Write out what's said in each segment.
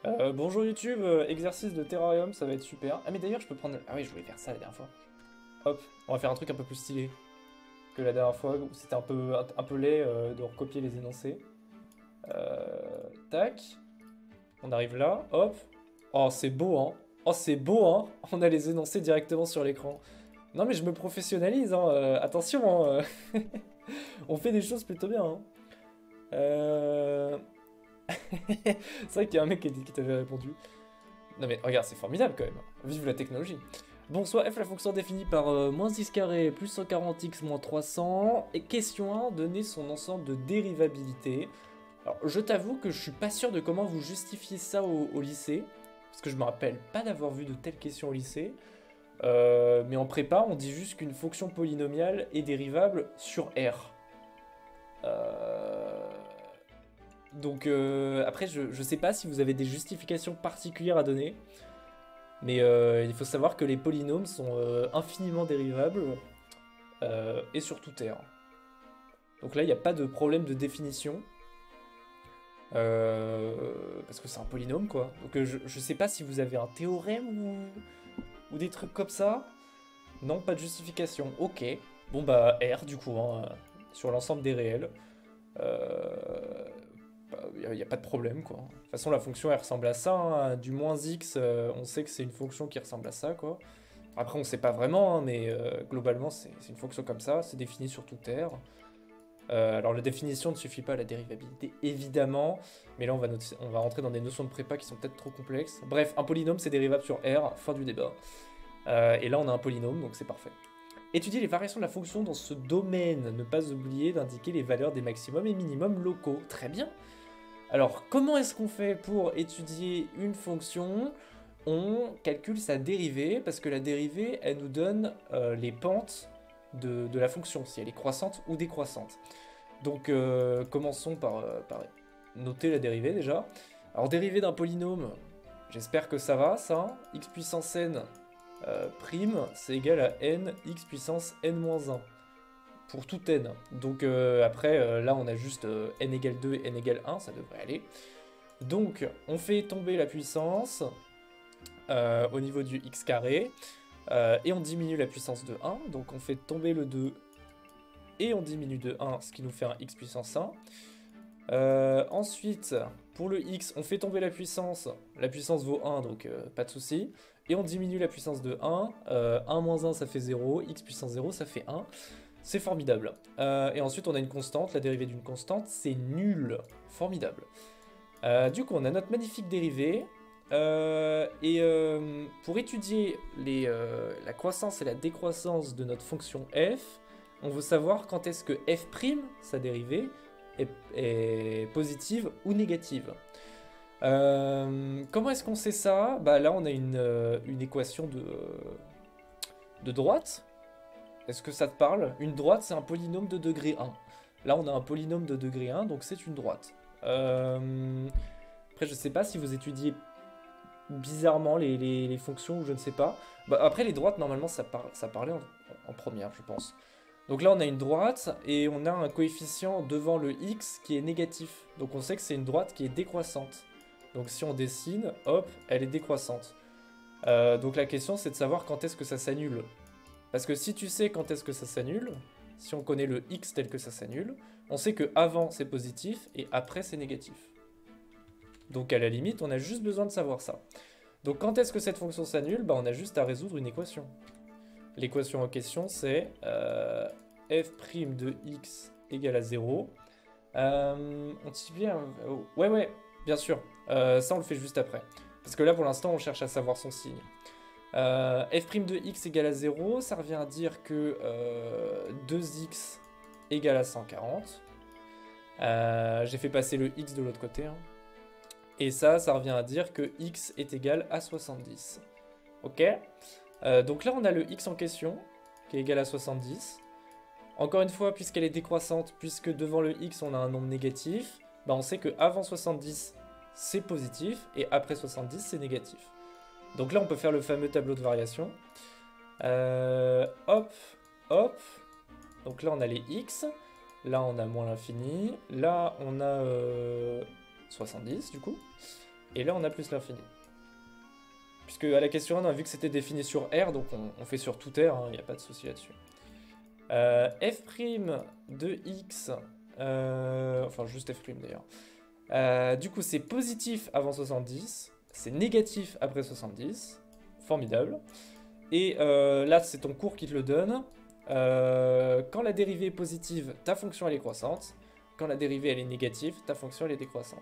Bonjour YouTube, exercice de terrarium, ça va être super. Ah mais d'ailleurs je peux prendre... Ah oui, je voulais faire ça la dernière fois. Hop, on va faire un truc un peu plus stylé que la dernière fois où c'était un peu laid de recopier les énoncés. Tac, on arrive là, hop. Oh c'est beau hein. Oh c'est beau hein. On a les énoncés directement sur l'écran. Non mais je me professionnalise hein, attention hein, on fait des choses plutôt bien hein. Euh... C'est vrai qu'il y a un mec qui t'avait répondu. Non mais regarde, c'est formidable quand même. Vive la technologie. Bon, soit f la fonction définie par moins x carré plus 140x moins 300. Et question 1, donner son ensemble de dérivabilité. Alors, je t'avoue que je suis pas sûr de comment vous justifiez ça au lycée. Parce que je me rappelle pas d'avoir vu de telles questions au lycée. Mais en prépa, on dit juste qu'une fonction polynomiale est dérivable sur R. Euh... Donc après, je sais pas si vous avez des justifications particulières à donner. Mais il faut savoir que les polynômes sont infiniment dérivables et sur toute R. Donc là, il n'y a pas de problème de définition. Parce que c'est un polynôme, quoi. Donc je sais pas si vous avez un théorème ou des trucs comme ça. Non, pas de justification. Ok. Bon bah R, du coup, hein, sur l'ensemble des réels. Il n'y a pas de problème, quoi. De toute façon, la fonction, elle ressemble à ça, hein. Du moins x, on sait que c'est une fonction qui ressemble à ça, quoi. Après, on sait pas vraiment, hein, mais globalement, c'est une fonction comme ça, c'est défini sur toute R. Alors, la définition ne suffit pas à la dérivabilité, évidemment, mais là, on va rentrer dans des notions de prépa qui sont peut-être trop complexes. Bref, un polynôme, c'est dérivable sur R, fin du débat. Et là, on a un polynôme, donc c'est parfait. Étudier les variations de la fonction dans ce domaine, ne pas oublier d'indiquer les valeurs des maximums et minimums locaux. Très bien. Alors, comment est-ce qu'on fait pour étudier une fonction? On calcule sa dérivée, parce que la dérivée, elle nous donne les pentes de la fonction, si elle est croissante ou décroissante. Donc, commençons par noter la dérivée déjà. Alors, dérivée d'un polynôme, j'espère que ça va, ça. X puissance n prime, c'est égal à n x puissance n-1 pour tout n. Donc après, là, on a juste n égale 2 et n égale 1, ça devrait aller. Donc, on fait tomber la puissance au niveau du x carré, et on diminue la puissance de 1. Donc, on fait tomber le 2 et on diminue de 1, ce qui nous fait un x puissance 1. Ensuite, pour le x, on fait tomber la puissance vaut 1, donc pas de souci. Et on diminue la puissance de 1, 1 moins 1 ça fait 0, x puissance 0 ça fait 1. C'est formidable. Et ensuite, on a une constante. La dérivée d'une constante, c'est nul. Formidable. Du coup, on a notre magnifique dérivée. Pour étudier la croissance et la décroissance de notre fonction f, on veut savoir quand est-ce que f', sa dérivée, est positive ou négative. Comment est-ce qu'on sait ça? Bah là, on a une équation de droite. Est-ce que ça te parle? Une droite, c'est un polynôme de degré 1. Là, on a un polynôme de degré 1, donc c'est une droite. Après, je sais pas si vous étudiez bizarrement les fonctions ou je ne sais pas. Bah, après, les droites, normalement, ça parlait en première, je pense. Donc là, on a une droite et on a un coefficient devant le x qui est négatif. Donc on sait que c'est une droite qui est décroissante. Donc si on dessine, hop, elle est décroissante. Donc la question, c'est de savoir quand est-ce que ça s'annule. Parce que si tu sais quand est-ce que ça s'annule, si on connaît le x tel que ça s'annule, on sait que avant c'est positif et après c'est négatif. Donc à la limite, on a juste besoin de savoir ça. Donc quand est-ce que cette fonction s'annule? Bah, on a juste à résoudre une équation. L'équation en question c'est f' de x égale à 0. On t'y vient. Ouais, bien sûr. Ça on le fait juste après. Parce que là pour l'instant on cherche à savoir son signe. F' de x égale à 0, ça revient à dire que 2x égale à 140. J'ai fait passer le x de l'autre côté. Hein. Et ça revient à dire que x est égal à 70. Ok. Donc là, on a le x en question, qui est égal à 70. Encore une fois, puisqu'elle est décroissante, puisque devant le x, on a un nombre négatif, bah on sait que avant 70, c'est positif, et après 70, c'est négatif. Donc là, on peut faire le fameux tableau de variation. Hop, hop. Donc là, on a les x. Là, on a moins l'infini. Là, on a 70, du coup. Et là, on a plus l'infini. Puisque à la question 1, on a vu que c'était défini sur R, donc on fait sur tout R, il n'y a pas de souci là-dessus. F' de x, enfin juste F' d'ailleurs. Du coup, c'est positif avant 70, c'est négatif après 70, formidable. Et là, c'est ton cours qui te le donne. Quand la dérivée est positive, ta fonction elle est croissante. Quand la dérivée elle est négative, ta fonction elle est décroissante.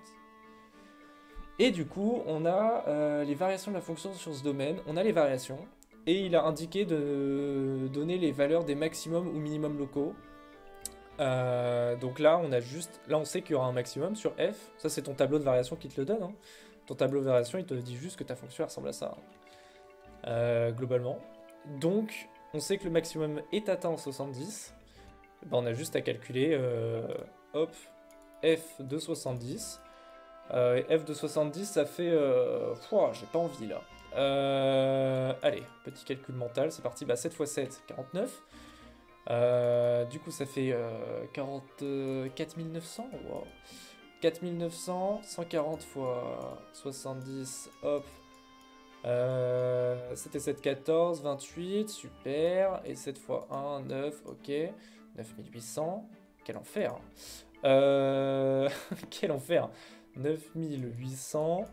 Et du coup, on a les variations de la fonction sur ce domaine. On a les variations. Et il a indiqué de donner les valeurs des maximums ou minimums locaux. Donc là, on sait qu'il y aura un maximum sur f. Ça, c'est ton tableau de variation qui te le donne. Hein. Ton tableau de variation, il te dit juste que ta fonction ressemble à ça. Globalement. Donc, on sait que le maximum est atteint en 70. Ben, on a juste à calculer hop, f de 70. F de 70, ça fait... j'ai pas envie là. Allez, petit calcul mental, c'est parti. Bah, 7 x 7, 49. Du coup, ça fait 4900. Wow. 4900, 140 fois 70, hop. C'était 7, 14, 28, super. Et 7 fois 1, 9, ok. 9800. Quel enfer. Quel enfer. 9800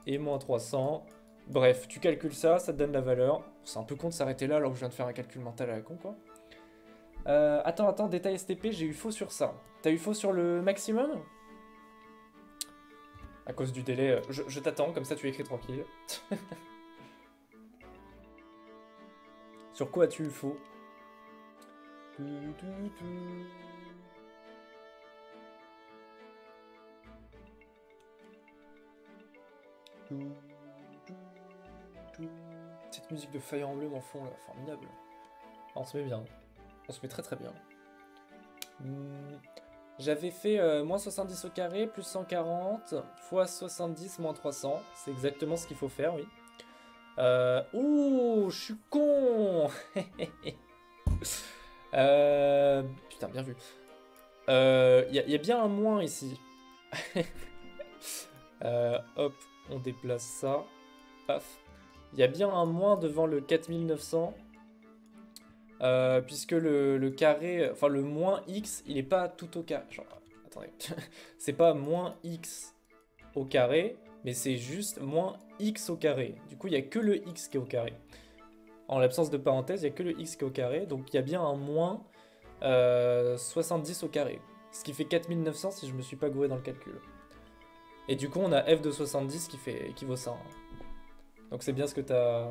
et moins 300. Bref, tu calcules ça, ça te donne la valeur. C'est un peu con de s'arrêter là alors que je viens de faire un calcul mental à la con, quoi. Attends, détail STP, j'ai eu faux sur ça. T'as eu faux sur le maximum? À cause du délai, je t'attends, comme ça tu écris tranquille. Sur quoi as-tu eu faux? Cette musique de Fire Emblem en fond là, formidable. On se met bien. On se met très très bien. J'avais fait moins 70 au carré, plus 140, fois 70, moins 300. C'est exactement ce qu'il faut faire, oui. Ouh, je suis con. Putain, bien vu. Y a bien un moins ici. Hop, on déplace ça. Paf. Il y a bien un moins devant le 4900. Puisque le carré, enfin le moins x, il est pas tout au carré. Genre, attendez, c'est pas moins x au carré, mais c'est juste moins x au carré. Du coup, il n'y a que le x qui est au carré. En l'absence de parenthèse, il n'y a que le x qui est au carré, donc il y a bien un moins 70 au carré. Ce qui fait 4900 si je me suis pas gouré dans le calcul. Et du coup, on a f de 70 qui vaut ça. Hein. Donc c'est bien ce que t'as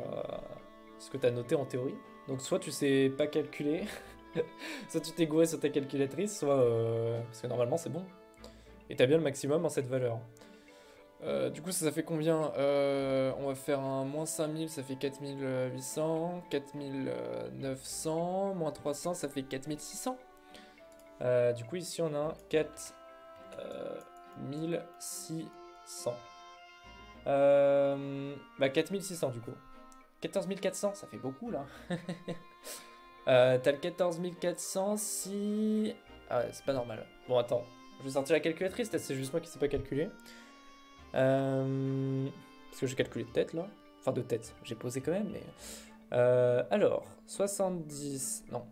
noté en théorie. Donc soit tu sais pas calculer, soit tu t'es gouré sur ta calculatrice, soit... parce que normalement c'est bon. Et t'as bien le maximum en cette valeur. Du coup ça fait combien on va faire un moins 5000, ça fait 4800, 4900, moins 300, ça fait 4600. Du coup ici on a 4600. Bah 4600 du coup. 14400, ça fait beaucoup là. T'as le 14400 si... Ah ouais, c'est pas normal. Bon attends, je vais sortir la calculatrice, c'est juste moi qui sais pas calculer. Parce que j'ai calculé de tête là. Enfin de tête, j'ai posé quand même, mais... alors, 70... Non.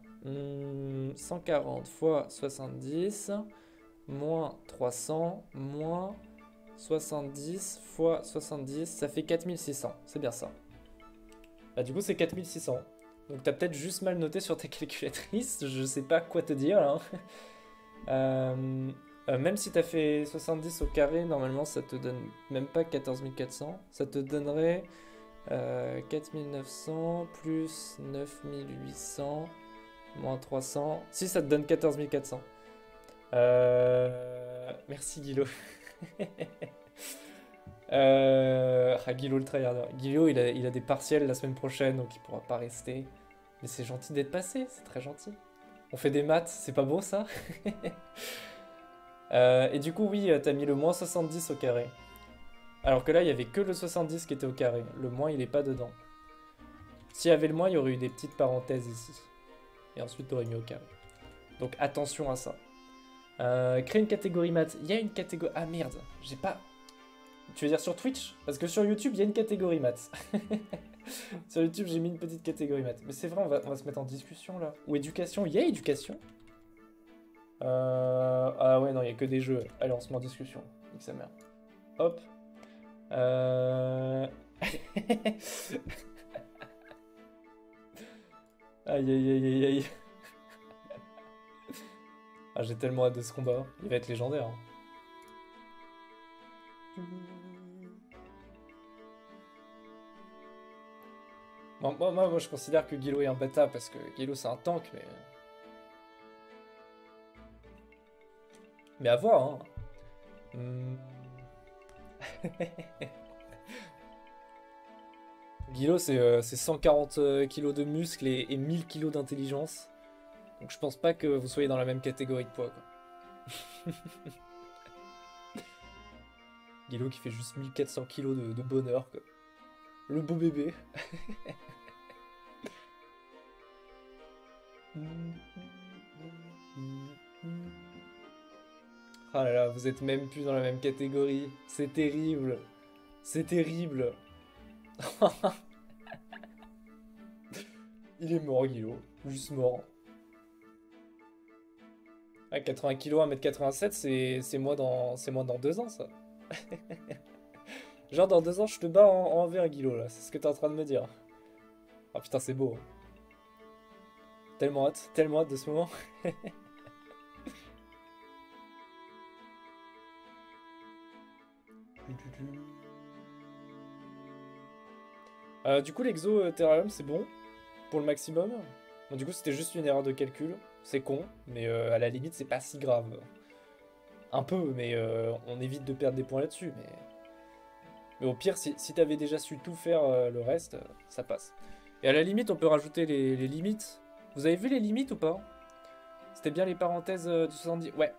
140 fois 70, moins 300, moins 70 fois 70, ça fait 4600. C'est bien ça. Bah du coup c'est 4600. Donc t'as peut-être juste mal noté sur ta calculatrice, je sais pas quoi te dire là. Même si t'as fait 70 au carré, normalement ça te donne même pas 14400. Ça te donnerait 4900 plus 9800 moins 300. Si ça te donne 14400. Merci Guilo. Guilo le tryharder. Guilo il a des partiels la semaine prochaine donc il pourra pas rester. Mais c'est gentil d'être passé, c'est très gentil. On fait des maths, c'est pas beau ça? Et du coup oui, t'as mis le moins 70 au carré. Alors que là il y avait que le 70 qui était au carré. Le moins il est pas dedans. S'il y avait le moins il y aurait eu des petites parenthèses ici. Et ensuite t'aurais mis au carré. Donc attention à ça. Créer une catégorie maths. Il y a une catégorie... Ah merde, j'ai pas... Tu veux dire sur Twitch? Parce que sur YouTube, il y a une catégorie maths. Sur YouTube, j'ai mis une petite catégorie maths. Mais c'est vrai, on va se mettre en discussion là. Ou éducation? Il y a éducation? Ah ouais, non, il n'y a que des jeux. Allez, on se met en discussion. Nique sa mère. Hop. Aïe, aïe, aïe, aïe, aïe. Ah, j'ai tellement hâte de ce combat. Il va être légendaire. Bon, moi, je considère que Guilo est un bêta parce que Guilo, c'est un tank, mais... Mais à voir, hein. Guilo, c'est 140 kilos de muscles et 1000 kilos d'intelligence. Donc je pense pas que vous soyez dans la même catégorie de poids, quoi. Guilo qui fait juste 1400 kilos de bonheur, quoi. Le beau bébé. Oh là là, vous êtes même plus dans la même catégorie. C'est terrible. C'est terrible. Il est mort, Guilo. Juste mort. À 80 kg, 1m87, c'est moi dans 2 ans, ça. Genre, dans 2 ans, je te bats en 1v1, Guilo, là. C'est ce que t'es en train de me dire. Oh putain, c'est beau. Tellement hâte de ce moment. Du coup, l'exo Terrarium, c'est bon pour le maximum. Bon, du coup, c'était juste une erreur de calcul. C'est con, mais à la limite, c'est pas si grave. Un peu, mais on évite de perdre des points là-dessus. Mais au pire, si t'avais déjà su tout faire le reste, ça passe. Et à la limite, on peut rajouter les limites. Vous avez vu les limites ou pas? C'était bien les parenthèses du 70. Ouais.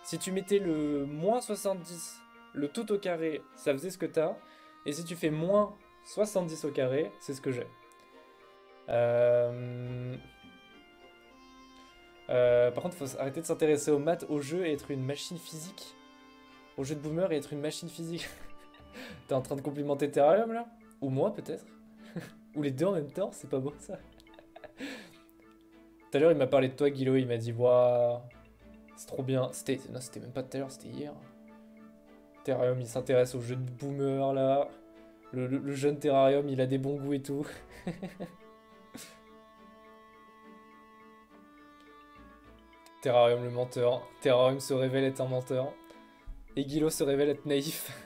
Si tu mettais le moins 70, le tout au carré, ça faisait ce que t'as. Et si tu fais moins 70 au carré, c'est ce que j'ai. Par contre, il faut arrêter de s'intéresser aux maths, au jeu et être une machine physique. Au jeu de boomer et être une machine physique. T'es en train de complimenter Terrarium là? Ou moi peut-être? Ou les deux en même temps, c'est pas beau ça. Tout à l'heure il m'a parlé de toi Guilo, il m'a dit waouh, c'est trop bien. Non, c'était même pas tout à l'heure, c'était hier. Terrarium il s'intéresse au jeu de boomer là. Le jeune Terrarium il a des bons goûts et tout. Terrarium le menteur. Terrarium se révèle être un menteur. Et Guilo se révèle être naïf.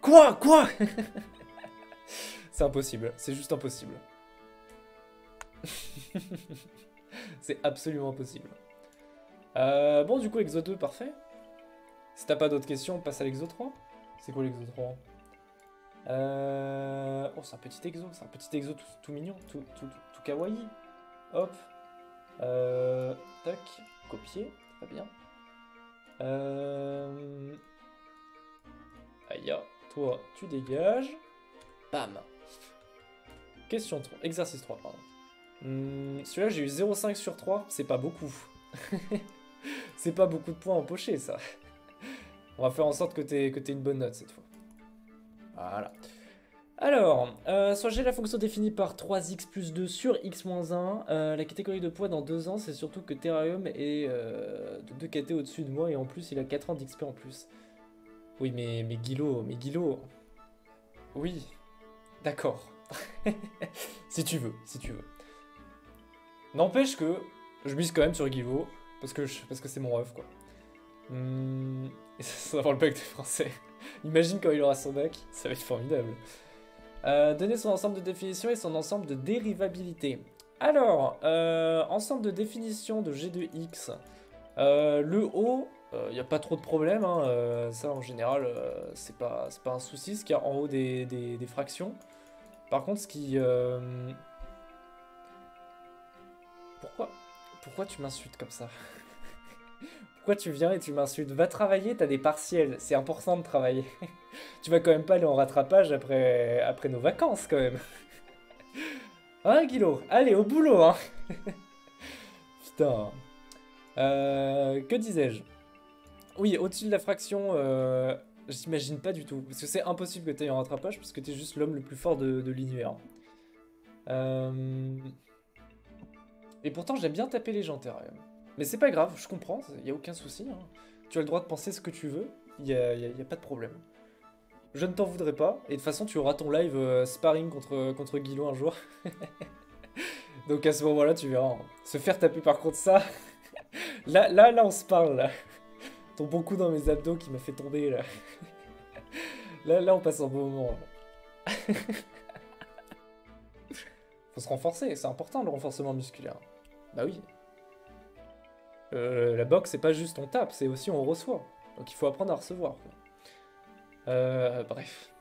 Quoi? C'est impossible, c'est juste impossible. C'est absolument impossible. Bon, du coup, Exo 2, parfait. Si t'as pas d'autres questions, on passe à l'Exo 3. C'est quoi l'Exo 3? Oh, c'est un petit exo, tout mignon, tout kawaii. Hop. Tac, copier, très bien. Aïe, toi, tu dégages. Bam. Question 3, exercice 3, pardon. Celui-là, j'ai eu 0,5 sur 3, c'est pas beaucoup. C'est pas beaucoup de points empochés, ça. On va faire en sorte que t'aies une bonne note cette fois. Voilà. Alors, soit j'ai la fonction définie par 3x plus 2 sur x-1. La catégorie de poids dans 2 ans, c'est surtout que Terrarium est de 2 KT au-dessus de moi et en plus, il a 4 ans d'XP en plus. Oui, mais Guilo. Oui, d'accord. Si tu veux. N'empêche que je mise quand même sur Guilo parce que c'est mon ref, quoi. Et ça va avoir le bac de français. Imagine quand il aura son bac, ça va être formidable. Donner son ensemble de définition et son ensemble de dérivabilité. Alors, ensemble de définition de G de X. Le haut, il n'y a pas trop de problème. Hein, ça, en général, c'est pas un souci, ce qu'il y a en haut des fractions. Par contre, ce qui... Pourquoi tu m'insultes comme ça? Pourquoi tu viens et tu m'insultes? Va travailler, t'as des partiels, c'est important de travailler. Tu vas quand même pas aller en rattrapage après nos vacances, quand même. Hein, Guilo? Allez, au boulot, hein. Putain. Que disais-je? Oui, au-dessus de la fraction, j'imagine pas du tout. Parce que c'est impossible que tu aies un rattrapage, parce que t'es juste l'homme le plus fort de l'univers. Et pourtant, j'aime bien taper les gens, Terrarium. Mais c'est pas grave, je comprends, y a aucun souci. Hein. Tu as le droit de penser ce que tu veux, y a pas de problème. Je ne t'en voudrais pas, et de toute façon, tu auras ton live sparring contre Guilo un jour. Donc à ce moment-là, tu verras. Hein. Se faire taper par contre ça, là, on se parle, là. Ton bon coup dans mes abdos qui m'a fait tomber, là. Là, on passe un bon moment. Faut se renforcer, c'est important le renforcement musculaire. Bah oui. La boxe, c'est pas juste on tape, c'est aussi on reçoit. Donc il faut apprendre à recevoir. Quoi. Bref.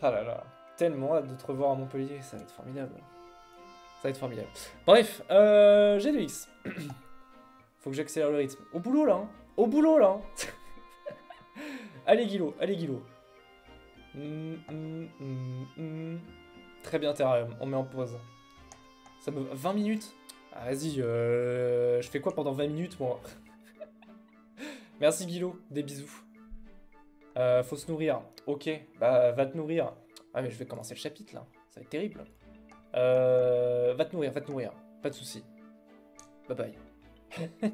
Ah là là, tellement hâte de te revoir à Montpellier, ça va être formidable. Ça va être formidable. Bref, G2X. Faut que j'accélère le rythme. Au boulot là, hein. Au boulot là. Hein. Allez Guilo, allez Guilo. Très bien Terrarium, on met en pause. Ça me... 20 minutes. Ah, vas-y, je fais quoi pendant 20 minutes moi? Merci Guilo, des bisous. Faut se nourrir. Ok, bah va te nourrir. Ah mais je vais commencer le chapitre là, ça va être terrible. Va te nourrir, va te nourrir. Pas de soucis. Bye bye.